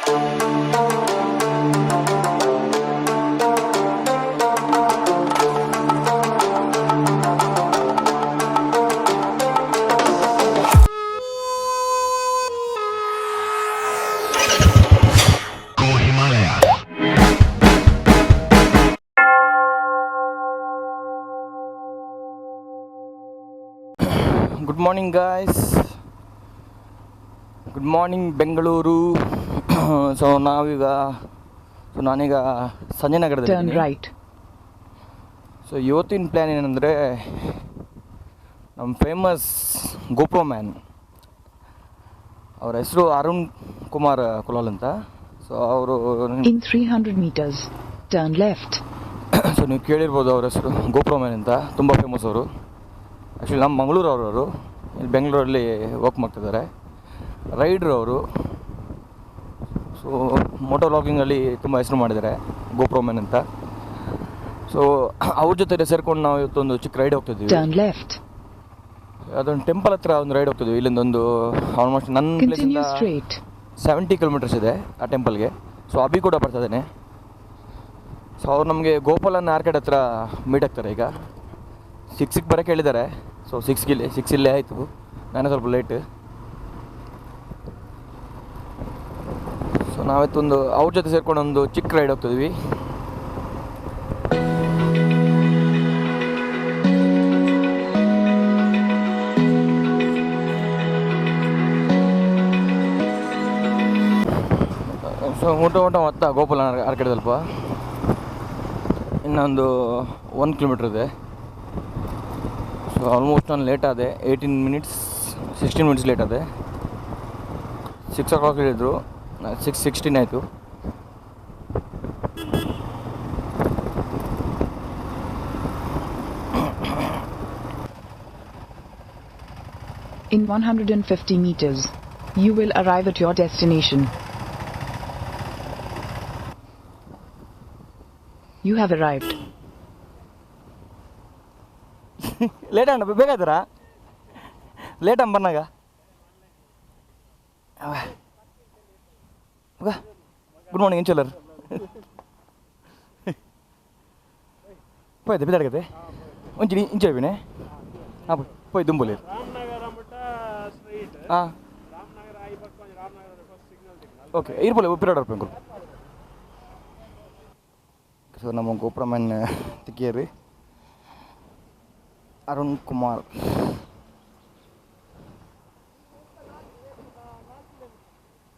Good morning guys, good morning Bengaluru. ನಾನೀಗ ಸಂಜಯ್ ನಗರದಲ್ಲಿ. So ಇವತ್ತಿನ ಪ್ಲ್ಯಾನ್ ಏನಂದರೆ, ನಮ್ಮ ಫೇಮಸ್ ಗೋಪ್ರೋ ಮ್ಯಾನ್, ಅವರ ಹೆಸರು ಅರುಣ್ ಕುಮಾರ್ ಕುಲಾಲ್ ಅಂತ. ಸೊ ಅವರು ಇನ್ 300 meters ಟರ್ನ್ ಲೆಫ್ಟ್. ಸೊ ನೀವು ಕೇಳಿರ್ಬೋದು ಅವ್ರ ಹೆಸರು ಗೋಪ್ರೋ ಮ್ಯಾನ್ ಅಂತ, ತುಂಬ ಫೇಮಸ್ ಅವರು. ಆ್ಯಕ್ಚುಲಿ ನಮ್ಮ ಮಂಗಳೂರು ಅವರು ಇಲ್ಲಿ ಬೆಂಗಳೂರಲ್ಲಿ ವರ್ಕ್ ಮಾಡ್ತಿದ್ದಾರೆ, ರೈಡ್ರು ಅವರು. ಸೊ ಮೋಟೋ ವ್ಲಾಗಿಂಗಲ್ಲಿ ತುಂಬ ಹೆಸರು ಮಾಡಿದ್ದಾರೆ ಗೋಪ್ರೋ ಮ್ಯಾನ್ ಅಂತ. ಸೊ ಅವ್ರ ಜೊತೆ ಸೇರ್ಕೊಂಡು ನಾವು ಇವತ್ತೊಂದು ಚಿಕ್ಕ ರೈಡ್ ಹೋಗ್ತಿದ್ವಿ. ಅದೊಂದು ಟೆಂಪಲ್ ಹತ್ರ ಒಂದು ರೈಡ್ ಹೋಗ್ತಿದ್ವಿ. ಇಲ್ಲಿಂದ ಒಂದು ಆಲ್ಮೋಸ್ಟ್ ನನ್ನ ಪ್ಲೇಸಿಂದ 70 ಕಿಲೋಮೀಟರ್ಸ್ ಇದೆ ಆ ಟೆಂಪಲ್ಗೆ. ಸೊ ಅಭಿ ಕೂಡ ಬರ್ತಾ ಇದ್ದೇನೆ. ಸೊ ಅವ್ರು ನಮಗೆ ಗೋಪಾಲನ್ ಆರ್ಕೆಡ್ ಹತ್ರ ಮೀಟ್ ಆಗ್ತಾರೆ. ಈಗ 6ಗೆ ಬರೋಕ್ಕೆ ಹೇಳಿದ್ದಾರೆ. ಸೊ 6 ಇಲ್ಲೇ ಆಯಿತು, ನಾನೇ ಸ್ವಲ್ಪ ಲೇಟ್. ಸೊ ನಾವತ್ತೊಂದು ಅವ್ರ ಜೊತೆ ಸೇರ್ಕೊಂಡು ಒಂದು ಚಿಕ್ಕ ರೈಡ್ ಹೋಗ್ತಿದ್ವಿ. ಸೊ ಊಟ ಮೊತ್ತ ಗೋಪಾಲನ್ ಆರ್ಕೆಡ್ ಸ್ವಲ್ಪ ಇನ್ನೊಂದು 1 ಕಿಲೋಮೀಟ್ರ್ ಇದೆ. ಸೊ ಆಲ್ಮೋಸ್ಟ್ ನಾನು ಲೇಟ್ ಆದೆ, 16 ಮಿನಿಟ್ಸ್ ಲೇಟ್ ಆದೆ. 6 o'clock ಹೇಳಿದ್ರು, 6:16 ಆಯಿತು. In 150 meters, you will arrive at your destination. You have arrived. Late ಅಣ್ಣ, ಬೇಗ ಆಯ್ತಾರಾ? ಲೇಟ್ ಅಮ್ಮ ಬನ್ನಾಗ ಗುಡ್ ಮಾರ್ನಿಂಗ್ ಇಂಚಲರ್ పోయితే బిదడగతే ఉంచి ఇంచేవినే పోయి దుంబులేరు ಓಕೆ ಇರ್ಬೋದು ಪಿರಿಯಡ್ ಇರ್ಬೇಕು. ಸೊ ನಮ್ಮ ಗೋಪ್ರೋ ಮ್ಯಾನ್ ತಿಕ್ಕಿಯರಿ ಅರುಣ್ ಕುಮಾರ್.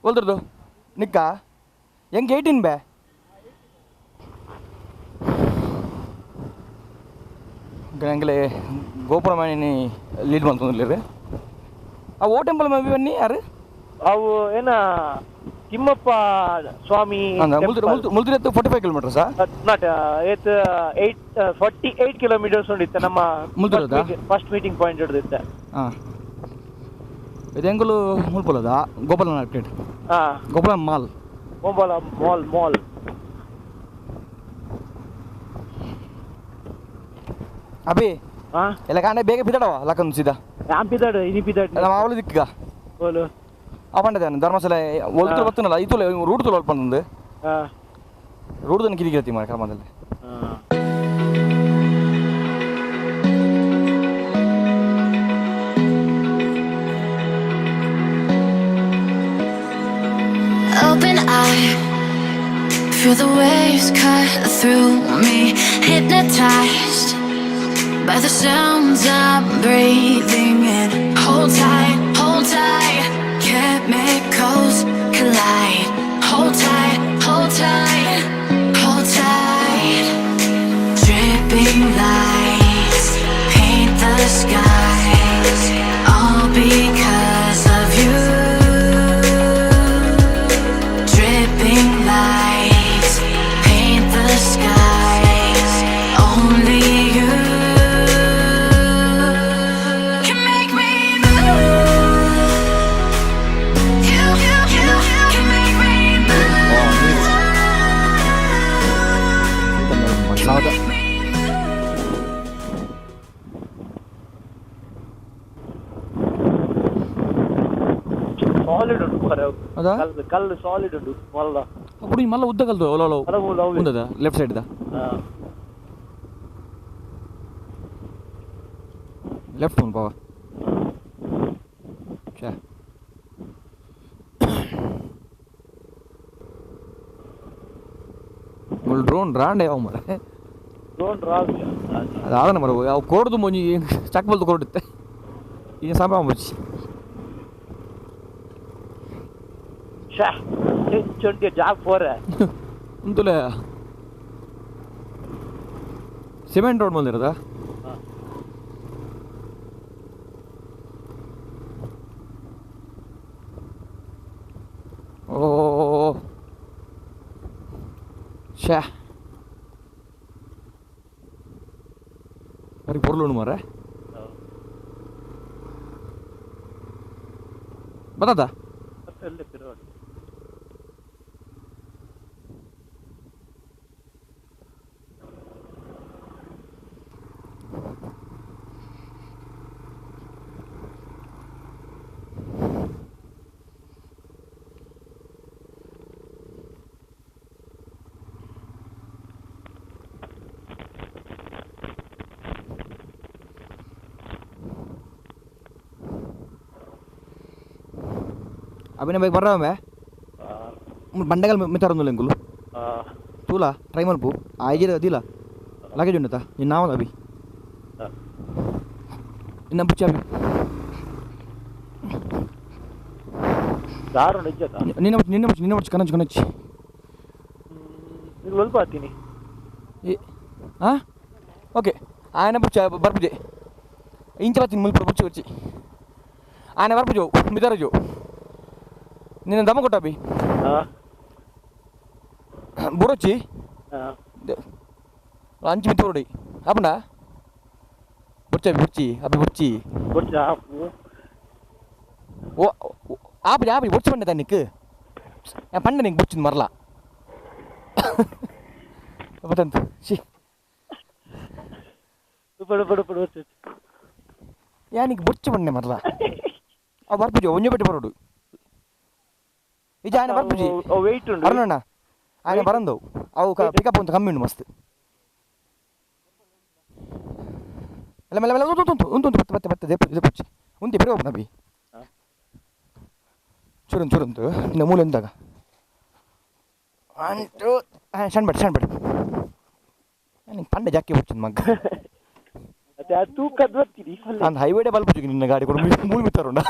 ಒಲ್ದ್ರದು ನಿಕ್ಕ ಹೆಂಗೆ 18 ಬೇ ಹಂಗಲೇ ಗೋಪುರ ಮನೆ ಲೀಡ್ ಬಂತಂದ್ರಿ. ಆ ಓ ಟೆಂಪಲ್ ಮೇ ಬನ್ನಿ ಯಾರು ಅವು ಏನ ತಿಮ್ಮಪ್ಪ ಸ್ವಾಮಿ ಮುಲ್ದಿರ 45 ಕಿಲೋಮೀಟರ್ಸಾ? ನಾಟ್ 48 ಕಿಲೋಮೀಟರ್ಸ್ ಉಂಡಿತ್ತು ನಮ್ಮ ಫಸ್ಟ್ ಮೀಟಿಂಗ್ ಪಾಯಿಂಟ್ ಹಿಡಿದಿತ್ತೆ. ಹಾಂ, ಇದು ಹೆಂಗಲು ಮುಲ್ಪುಲದ Gopala market, Gopala mall, Gopala mall. ಅಭಿ ಎಲ್ಲ ಕಾಂಡೆ ಬೇಗ ಬಿದ್ದಾಡವ ಲಕ್ಕನ್ ಸೀದಾ ಬಿದ್ದಾಡು ಇನಿ ಬಿದ್ದಾಡು ನಮ್ಮ ಅವಳು ದಿಕ್ಕ ಓಲು ಅವಂಡದಾನೆ ಧರ್ಮಸ್ಥಳ ಒಲ್ತು ಬರ್ತನಲ್ಲ ಐತು ರೂಟ್ ತೊಲ ಬಂದು ರೂಟ್ ತನಕ ಕಿರಿಕಿರತಿ ಮಾಡಿ ಕ್ರಮದಲ್ಲಿ. Open eye, feel the waves cut through me, hypnotized by the sounds I'm breathing in. Hold tight, chemicals collide. Hold tight, hold tight, hold tight. Dripping lights paint the skies, all because of you. Dripping lights paint the skies, only you can make me move. You can make me move. కదా కళ్ళు solid ఉండు మళ్ళా అప్పుడు మళ్ళీ ఉద్దగలదు ఓలో ఉందా left సైడ్దా left ఉంది బావా మళ్ళీ డ్రోన్ రాండే మరి ಡ್ರೋನ್ ರಾದು ಅದು ಆದನ ಮರ ಅವು ಕೋಡ್ದು ಮೊಂಜಿ ಚಕ್ ಬಲ್ದು ಕೊಡುತ್ತೆ ಈಗ ಸಮಯ ಮುಚ್ಚಿ ಶಾ ಚೊಂಟಿ ಜಾಗ್ ಪೋರೆ ಅಂತಲೇ ಸಿಮೆಂಟ್ ರೋಡ್ ಬಂದಿರೋದಾ ಓ ಶಾ మరి పొరలు మరే బతాదా ಅಭಿನಯ ಬೈಕ್ ಬರ್ರವೆ ಬಂಡೆಗಲ್ ಮಿತಾರೊಂದು ಎಂಗುಲು ತೂಲಾ ಟ್ರೈ ಮಲ್ಪು ಆಯ್ಜಿರ ಅದಿಲ್ಲ ಲಗೇಜ್ ಉಂಡತಾ ನಿನ್ನ ನಾವಲ್ಲ ಅಭಿ ನಿನ್ನ ಬುಚ್ಚ ಅಭಿ ನಿನ್ನ ಬುಚ್ಚ ಕನಚ್ಚಿ ಬರ್ತೀನಿ ಹಾಂ ಓಕೆ ఆయన బుచ్చ బర్పుజే ఇంచ వచ్చింది ముల్పు బుచ్చి వచ్చి ఆయన బర్పుజో మిదరజో నిన్న దమ్మ కొట్టాబి బురొచ్చి అంచి మిత్రుడి అప్పుడా బుచ్చి బుచ్చి అబ్బి బుచ్చి ఓ ఆపి ఆపి బుచ్చి పండే దానికి పండే నీకు బుచ్చింది మరలా యా నీకు బుచ్చి పండే మరలా ఆ బర్పుజో ఒంజ పెట్టి పరుడు ಈಗ ఆయన ಬರ್ಪುಜಿ ವೆಯ್ಟ್ ಉಂಟು ಅರುಣಣ್ಣ ఆయన ಬರಂದವು ಅವು ಪಿಕಪ್ ಅಂತ ಕಮ್ಮಿ ಉಂಟು ಮಸ್ತ್ ಎಲ್ಲ ಮೆಲ್ಲ ಮೆಲ್ಲ ಉಂಟು ಬತ್ತೆ ಬತ್ತೆ ಇದು ಪುಚ್ಚಿ ಉಂಟಿ ಬಿರು ನಬಿ ಚೂರಂತು ಇನ್ನು ಮೂಲೆ ಎಂದಾಗ ಅಂಟು ಸಣ್ಣ ನಿಂಗೆ ಪಂಡೆ ಜಾಕಿ ಹುಚ್ಚಿನ ಮಗ್ಗ ತೂಕದ್ದು ಬರ್ತೀರಿ ಅಂದ್ ಹೈವೇಡೆ ಬಲ್ಪುಜಿಗೆ ನಿನ್ನ ಗಾಡಿ ಕೊಡು ಮೂಲ ಮಿತ್ತಾರುಂಡ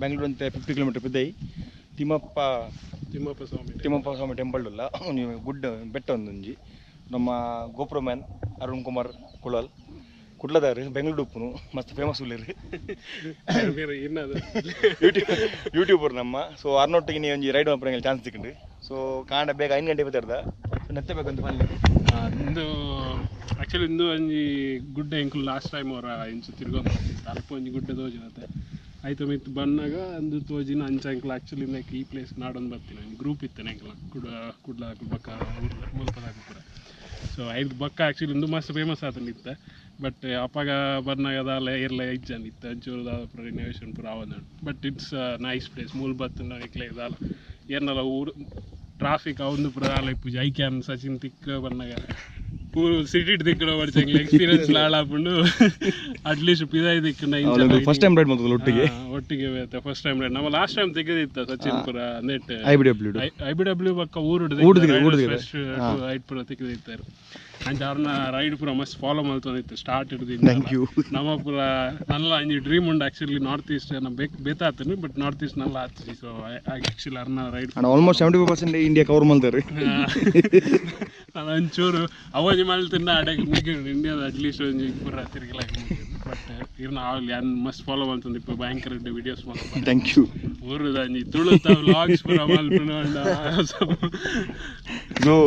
ಬೆಂಗಳೂರು ಅಂತ 50 ಕಿಲೋಮೀಟರ್ ಬಿದ್ದೈ ತಿಮ್ಮಪ್ಪ ಸ್ವಾಮಿ ಟೆಂಪಲ್ ಉಲ್ಲ ನೀವು ಗುಡ್ಡ ಬೆಟ್ಟ ಒಂದೊಂಜಿ ನಮ್ಮ ಗೋಪ್ರೋ ಮ್ಯಾನ್ ಅರುಣ್ ಕುಮಾರ್ ಕುಡ್ಲದಾರು ಬೆಂಗಳೂರು ಉಪ್ಪುನು ಮಸ್ತ್ ಫೇಮಸ್ ಉಳ್ಳೇರು ಯೂಟ್ಯೂಬರ್ ನಮ್ಮ ಸೊ ಅರ್ನೊಟ್ಟಿಗೆ ನೀವು ಒಂಜಿ ರೈಡ್ ಮಾಡ್ಪಂಗೆ ಚಾನ್ಸ್ ಸಿಕ್ಕಂಡು ಸೊ ಕಾಂಡ ಬೇಗ 5 ಗಂಟೆ ಬಿತ್ತಾರ್ದ ನೆತ್ತಬೇಕಂತ ಬನ್ನಿ ಇಂದು ಆ್ಯಕ್ಚುಲಿ ಇಂದು ಒಂಜಿ ಗುಡ್ಡ ಎಂಕುಲು ಲಾಸ್ಟ್ ಟೈಮ್ ಅವರ ಇಂಚು ತಿರ್ಗೊಂಡು ಅಲ್ಪ ಒಂಜಿ ಗುಡ್ಡ ತೋಜಿನತ್ತೆ ಆಯ್ತು ಮಿತ್ತು ಬಂದಾಗ ಅಂದು ತೋಜಿನ ಅಂಚ ಎಂಕಲ್ ಆ್ಯಕ್ಚುಲಿ ಈ ಪ್ಲೇಸ್ ನಾಡೊಂದು ಬರ್ತೀನಿ ಗ್ರೂಪ್ ಇತ್ತೇನೆ ಎಂಕಲ ಕುಡ್ಲ ಬಕ್ಕ ಮುಲ್ಪದ ಕೂಡ ಸೊ ಐದು ಬಕ್ಕ ಆ್ಯಕ್ಚುಲಿ ಇಂದು ಮಸ್ತ್ ಫೇಮಸ್ ಆತನಿತ್ತು ಬಟ್ ಅಪ್ಪಾಗ ಬಂದಾಗ ಅದಾಲ ಏರ್ಲ ಇಜ್ಜನ್ ಇತ್ತು ಒಂಚೂರು ಪೂರ ರಿನೋವೇಷನ್ ಪೂರ ಆವದ ಬಟ್ ಇಟ್ಸ್ ನೈಸ್ ಪ್ಲೇಸ್ ಮೂಲ್ ಬತ್ತ ಇಕ್ಲೆ ಇದಾಲ ಏರ್ನಲ್ಲ ಊರು ಟ್ರಾಫಿಕ್ ಅವಂದು ಪೂರ ಆಲ ಪೂಜೆ ಐಕ್ಯಾನ್ ಸಚಿನ್ ತಿಕ್ಕ ಬಂದಾಗ ಪೂರ ಸಿಟಿ ದಿಕ್ಕಡ ಬರ್ಚಂಗ್ಲ ಎಕ್ಸ್ಪೀರಿಯನ್ಸ್ ಲಾಳಾಪುಂಡು ಅಟ್ಲೀಸ್ಟ್ ಪಿದಾಯಿ ದಿಕ್ಕನ ಫಸ್ಟ್ ಟೈಮ್ ರೈಡ್ ಮಾಡ್ತದ ಒಟ್ಟಿಗೆ ಫಸ್ಟ್ ಟೈಮ್ ರೈಡ್ ನಮ್ಮ ಲಾಸ್ಟ್ ಟೈಮ್ ತೆಗೆದಿತ್ತ ಸಚಿನ್ ಪುರ ನೆಟ್ IBW ಬಕ್ಕ ಊರುಡು ಐಟ್ ಪುರ ತೆಗೆದಿತ್ತಾರೆ ಅಂಚ ಅವ್ರನ್ನ ರೈಡ್ ಪೂರ ಮಸ್ತ್ ಫಾಲೋ ಮಾಡ್ತಂದಿತ್ತು ಸ್ಟಾರ್ಟ್ ಹಿಡಿದು ನಮ್ಮ ಪೂರ ನಲ್ಲ ಅಂಜಿ ಡ್ರೀಮ್ ಉಂಡು ಆ್ಯಕ್ಚುಲಿ ನಾರ್ತ್ ಈಸ್ಟ್ ಬೇತಾತನು ಬಟ್ ನಾರ್ತ್ ಈಸ್ಟ್ ನಲ್ಲ ಆತ್ತಿ ಸೊ ಆ್ಯಕ್ಚುಲಿ ಅವ್ರನ್ನ ರೈಡ್ ಆಲ್ಮೋಸ್ಟ್ 75% ಇಂಡಿಯಾ ಕವರ್ ಮಾಡ್ತಾರೆ ನಾನು ಒಂಚೂರು ಅವಧಿ ಮಾಡ್ತಿನ್ನ ಅಡಗೆ ಮುಗಿದು ಇಂಡಿಯಾದ ಅಟ್ಲೀಸ್ಟ್ ಒಂದು ಪೂರ ತಿರುಗಿಲ್ಲ ಬಟ್ ಇರ್ನ ಆಗಲಿ ಅನ್ ಮಸ್ಟ್ ಫಾಲೋ ಮಾಡ್ತಂದು ಇಪ್ಪ ಭಯಂಕರ ವಿಡಿಯೋಸ್ ಮಾಡ್ತಾರೆ ಥ್ಯಾಂಕ್ ಯು ಊರದ ಅಂಜಿ ತುಳುತ್ತ ವ್ಲಾಗ್ಸ್ ಪೂರ ಮಲ್ಪುನ ಸೊ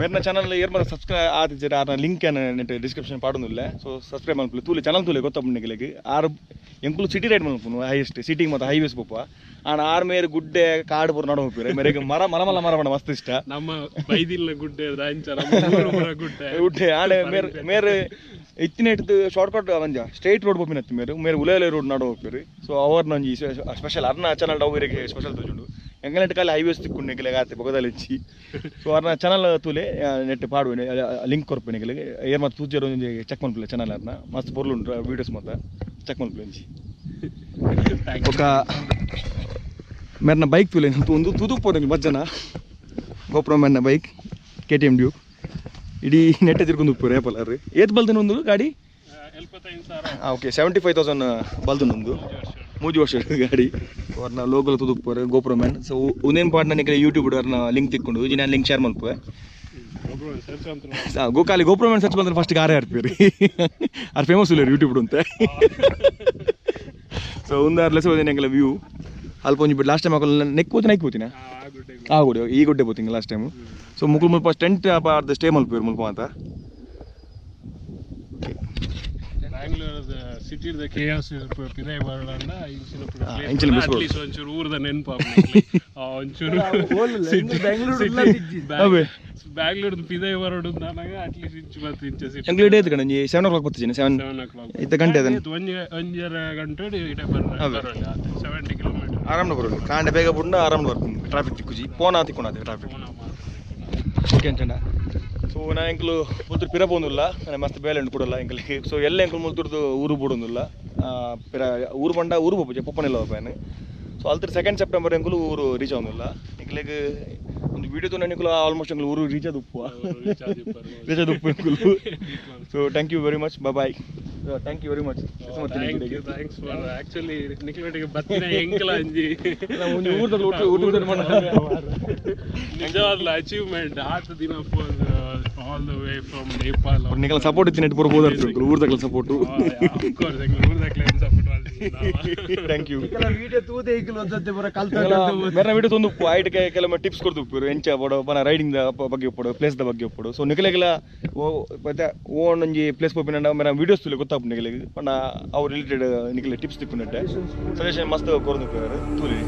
मेरे चैनल ಏರ್ ಮಾತ್ರ ಸಬ್ಸ್ಕ್ರೈಬ್ ಆದಿಜರ ಆ ಲಿಂಕ್ ನೆಟ್ ಡಿಸ್ಕ್ರಿಪ್ಷನ್ ಪಾಡೊಂದುಲ್ಲೆ ಸೊ ಸಬ್ಸ್ಕ್ರೈಬ್ ಮಲ್ಪುಲೆ ತೂಲೆ ಚಾನಲ್ ತೂಲೆ ಗೊತ್ತಪ್ಪನಿಗೆ ಆರು ಎಂಕುಲು ಸಿಟಿ ರೈಡ್ ಮಲ್ಪುನು ಹೈಯೆಸ್ಟ್ ಸಿಟಿಗೆ ಮತ್ತು ಹೈವೇಸ್ ಪೋಪ ಆನ ಆರ್ ಮೇರೆ ಗುಡ್ಡೆ ಕಾಡು ಪೂರ ನಡು ಹೋಗ್ತಾರೆ ಮೇರೆಗೆ ಮರಮಲ್ಲ ಮರ ಮಾಡ ಮಸ್ತ್ ಇಷ್ಟ ನಮ್ಮ ಬೈದಿಲ್ಲ ಗುಡ್ಡೆ ಗುಡ್ಡೆ ಆಡೆ ಮೇರೆ ಇತ್ತಿನ ಇಟ್ಟು ಶಾರ್ಟ್ ಕಟ್ ಮಂಜ ಸ್ಟ್ರೈಟ್ ರೋಡ್ ಪೋಪಿನತ್ತಿ ಮೇರೆ ಉಲೇಲೆ ರೋಡ್ ನಡು ಹೋಗ್ತಾರೆ ಸೊ ಅವ್ರನ್ನ ಒಂಜಿ ಸ್ಪೆಷಲ್ ಅರ್ನ ಚಾನಲ್ ಡೌರಿಗೆ ಸ್ಪೆಷಲ್ ತೋಜುಂಡು ಎಂಗನೆಟ್ ಕಾಲ ಹೈವೇಸ್ ತಿಕ್ಕೊಂಡು ಆತೆ ಬೊಗದಲ್ಲಿ ಹೆಚ್ಚಿ ಸೊ ಅವ್ರನ್ನ ಚಾನಲ್ ತೂಲೆ ನೆಟ್ ಪಾಡುವೆ ಲಿಂಕ್ ಕೊರ್ಪೆನಿಗೆ ಏರ್ ಮತ್ತು ತೂಜರು ಚೆಕ್ ಮಾಡ್ಬಿಲ್ಲ ಚಾನಲ್ ಅವ್ರನ್ನ ಮಸ್ತ್ ಪೊರ್ಲು ಉಂಟು ವೀಡಿಯೋಸ್ ಮಾತ್ರ ಚೆಕ್ ಮಾಡ್ಬಿಲ್ಲ ಒಂಜಿ ఒక ಮೇರ್ನ ಬೈಕ್ ತೂಲೆ ಒಂದು ತುದುಕ್ ಪೋದಂಗೆ ಮಜ್ಜನ ಗೋಪ್ರೋ ಮೇರ್ನ ಬೈಕ್ KTM ಡ್ಯೂಕ್ ಇಡೀ ನೆಟ್ಟೆ ತಿರ್ಕೊಂಡು ಹೋಗ್ತಾರೆ ಏಪಲ್ಲರು ಏತ್ ಬಲ್ದನ ಒಂದು ಗಾಡಿ ಓಕೆ 75,000 ಬಲ್ದನೊಂದು 3 ವರ್ಷ ಗಾಡಿ ಅವ್ರನ್ನ ಲೋಕಲ್ ತುದುಕ್ಪೋರೆ ಗೋಪ್ರೋ ಮ್ಯಾನ್ ಸೊ ಒಂದೇನು ಪಾಟ್ ನನಗೆ ಯೂಟ್ಯೂಬ್ ಅವ್ರನ್ನ ಲಿಂಕ್ ತಿಕ್ಕೊಂಡು ಇದು ನಾನು ಲಿಂಕ್ ಶೇರ್ ಮಲ್ಪೆ ಗೋಕಾಲಿ ಗೋಪ್ರೋ ಮ್ಯಾನ್ ಸರ್ಚ್ ಬಂದ್ರೆ ಫಸ್ಟ್ ಆರೇ ಆಡ್ತೀರಿ ಅವ್ರು ಫೇಮಸ್ ಇಲ್ಲ ಯೂಟ್ಯೂಬ್ ಅಂತ ಸೊ ಒಂದು ಲೆಸ್ ಹೋದೇನೆ ವ್ಯೂ ಅಲ್ಪ ಒಂಜಿ ಬಿಟ್ಟು ಲಾಸ್ಟ್ ಟೈಮ್ ಹಾಕಲ್ಲ ನೆಕ್ ಹೋತೀನಿ ನೈಕ್ ಹೋಗ್ತೀನಿ ಆಗೋಡಿ ಈ ಗುಡ್ಡೆ ಹೋಗ್ತೀನಿ ಲಾಸ್ಟ್ ಟೈಮು ಸೊ ಮುಕ್ಳು ಮುಲ್ಪ ಟೆಂಟ್ ಅರ್ಧ ಸ್ಟೇ ಮಲ್ಪೇರು ಮುಲ್ಪ ಅಂತ ಬ್ಯಾಂಗ್ಳೂರದ ಸಿಟಿದ ಕೇಯಾಸ್ ಪಿರೈ ಬರಲಂಡ ಇಂಚಿನ ಅಟ್ಲೀಸ್ಟ್ ಒಂಚೂರು ಊರದ ನೆನಪು ಒಂಚೂರು ಬ್ಯಾಂಗ್ಳೂರ್ದು ಪಿದೈ ಬರೋಡು ನನಗೆ ಅಟ್ಲೀಸ್ಟ್ ಇಂಚು ಮತ್ತು ಇಂಚು ಸಿಟಿ ಎಂಗ್ಳೂರ್ ಡೇ ಕಣ 7 o'clock ಬರ್ತೀನಿ 7 ಇತ್ತ ಗಂಟೆ ಅದನ್ನು ಒಂಜರ ಗಂಟೆ ಇಡೆ ಬರೋಲ್ಲ 70 ಕಿಲೋಮೀಟರ್ ಆರಾಮ್ನ ಬರೋದು ಕಾಂಡೆ ಬೇಗ ಬಿಟ್ಟು ಆರಾಮ್ನ ಬರ್ತೀನಿ ಟ್ರಾಫಿಕ್ ತಿಕ್ಕುಜಿ ಫೋನ್ ತಿಕ್ಕೊಂಡು ಟ್ರಾಫಿಕ್ ಓಕೆ ಅಂಚಂಡ ಸೊ ನಾ ಎಂಕ್ಲು ಮುಲ್ತೂರು ಪಿರ ಬೋಂದಿಲ್ಲ ನಾನು ಮಸ್ತ್ ಬೇಲೆ ಉಂಟು ಕೊಡಲ್ಲ ಎಂಕಲಿಗೆ ಸೊ ಎಲ್ಲ ಎಂಕ್ಲು ಮುಲ್ತೂರ್ದು ಊರು ಬಿಡೋದಿಲ್ಲ ಪಿರ ಊರು ಬಂಡ ಊರು ಪೋಪುಜೆ ಪಪ್ಪನಿಲ್ಲ ಪೇನು ಸೊ ಅಲ್ತರ 2 ಸೆಪ್ಟೆಂಬರ್ ಎಂಕಲು ಊರು ರೀಚ್ ಆಗೋದಿಲ್ಲ ಎಂಕಲಿಗೆ ಒಂದು ವೀಡಿಯೋ ತೋನ ಎಂಕಲು ಆಲ್ಮೋಸ್ಟ್ ಎಂಕಲು ಊರು ರೀಚ್ ಆದ ಉಪ್ಪು ಎಂಕಲು so thank you very much bye thank you very much thanks for actually ನಿಖಿಲೊಟ್ಟಿಗೆ ಬರ್ತೀನಿ ಎಂಕಲ ಅಂಜಿ ನಿಜವಾದ ಅಚೀವ್ಮೆಂಟ್ ಆತ ದಿನ all the way from Nepal ನಿಖಲ ಸಪೋರ್ಟ್ ಇತ್ತು ನೆಟ್ ಪೂರ ಬೋದಾಡ್ತು ಊರ್ದಕ್ಲ ಸಪೋರ್ಟು ಊರ್ದಕ್ಲ ಸಪೋರ್ಟ್ ಥ್ಯಾಂಕ್ ಯು ವಿಡಿಯೋ ತೂದೆ ಈಗಲೂ ಒಂದೊಂದೇ ಪೂರ ಮೇರೆ ವಿಡಿಯೋ ತಂದು ಐಟ್ ಕೆಲವು ಟಿಪ್ಸ್ ಕೊಡ್ತು ಉಪ್ಪು ಎಂಚ ಪಡೋ ಬನ ರೈಡಿಂಗ್ ಬಗ್ಗೆ ಒಪ್ಪಡು ಪ್ಲೇಸ್ ದ ಬಗ್ಗೆ ಒಪ್ಪಡು ಸೊ ನಿಖಲೆಗೆಲ್ಲ ಮತ್ತೆ ಓನ್ ಒಂಜಿ ಪ್ಲೇಸ್ ಪೋಪಿನ ಮೇರೆ ವಿಡಿಯೋಸ್ ತುಲೆ ಗೊತ್ತಾಪು ನಿಖಲೆಗೆ ಪಂಡ ಅವ್ರು ರಿಲೇಟೆಡ್ ನಿಖಲೆ ಟಿಪ್ಸ್ ತಿಕ್ಕೊಂಡೆ ಸಜೆಷನ್ ಮಸ್ತ್ ಕೊರ್ದು ತೂಲಿ